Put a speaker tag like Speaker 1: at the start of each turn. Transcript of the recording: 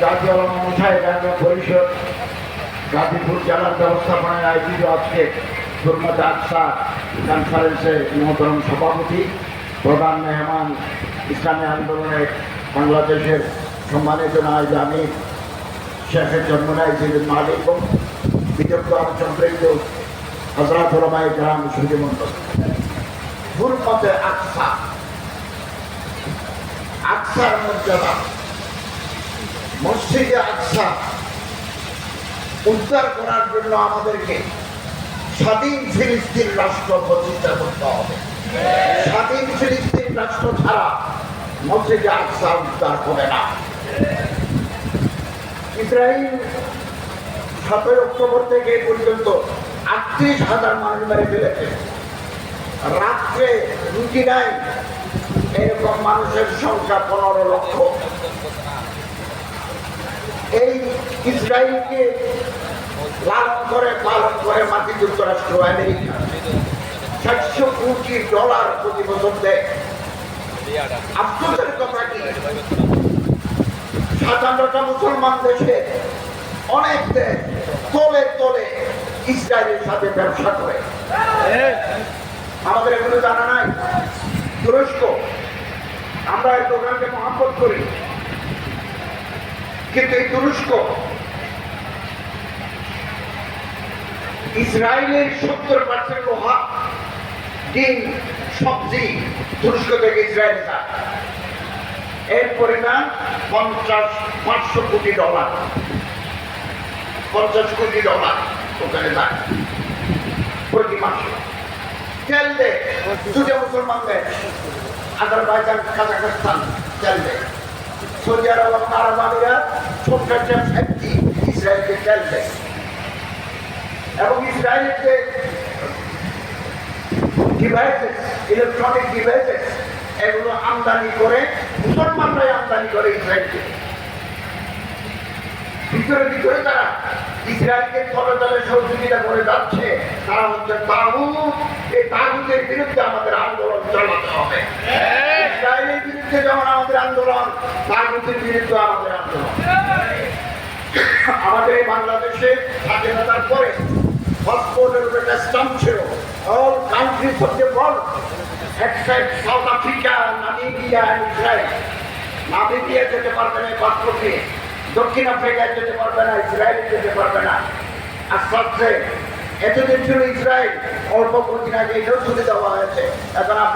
Speaker 1: জাতীয় পরিষদ গাজীপুর জেলার ব্যবস্থাপনায় আয়োজিত আজকে হুরমত আকসা কনফারেন্সের মহতরম সভাপতি প্রধান মেহমান ইসলামী আন্দোলনের বাংলাদেশের সম্মানিত নায়েব আমির শেখের জন্মনায় জিবির মালিক বিদগ্ধ আলোচনবৃন্দ হযরত ওলামায়ে কেরাম সুধীমণ্ডল হুরমতে আকসা আকসার মর্যাদা মসজিদে আকসা উদ্ধার করার জন্য আমাদেরকে স্বাধীন ফিলিস্তিন রাষ্ট্র প্রতিষ্ঠা করতে হবে। স্বাধীন ফিলিস্তিন রাষ্ট্র ছাড়া মসজিদে আকসা উদ্ধার হবে না। ইসরায়েল 7 অক্টোবর থেকে পর্যন্ত 38,000 মানুষ মেরে ফেলেছে। রাত্রে রুটি নাই এরকম মানুষের সংখ্যা 15 লক্ষ। এই ইসরায়েলকে লালন করে পালন করে মার্কিন যুক্তরাষ্ট্র আমেরিকা $700 কোটি প্রতি বছর দেয়। আফসোসের কথা কি 57টা মুসলমান দেশে অনেক দেশ তলে তলে ইসরায়েলের সাথে ব্যবসা করে। আমাদের এগুলো জানা নাই। তুরস্ক, আমরা এই দোকানকে মহব্বত করি, কিন্তু এই তুরস্ক ইসরায়েলের 70% লোহা, ডিম, সবজি তুরস্ক থেকে ইসরায়েল যায়। এর পরিমাণ $500 কোটি, $50 কোটি ওখানে যায় প্রতি মাসে। তেল দেয় দুটো মুসলমান দেশ, আজারবাইজান, কাজাখস্তান তেল দেয়। সৌদি আরব, আরব আমিরাত ছোট্ট একটা ফ্যাক্টরি ইসরায়েলকে তেল দেয়। এবং ইসরায়েলের যে ডিভাইসেস, ইলেকট্রনিক ডিভাইসেস, এগুলো আমদানি করে মুসলমানরাই আমদানি করে ইসরায়েলকে। ভিতরে ভিতরে তারা ইসরায়েলকে তলে তলে সহযোগিতা করে যাচ্ছে। তারা হচ্ছে তাগুত। এই তাগুতের বিরুদ্ধে আমাদের আন্দোলন চালাতে হবে। ইসরায়েলের বিরুদ্ধে যেমন আমাদের আন্দোলন, তাগুতের বিরুদ্ধে আমাদের আন্দোলন। আমাদের এই বাংলাদেশে স্বাধীনতার পরে পাসপোর্টের উপরে একটা স্ট্যাম্প ছিল, all countries of the world except South Africa, Namibia and Israel. Namibia যেতে পারবে না পাসপোর্ট নিয়ে, দক্ষিণ আফ্রিকায় যেতে পারবে না, ইসরায়েলে যেতে পারবে না। আর সবচেয়ে এতদিন ছিল ইসরায়েল, অল্প কদিন আগে এটাও ছুটি দেওয়া হয়েছে। এখন আপনি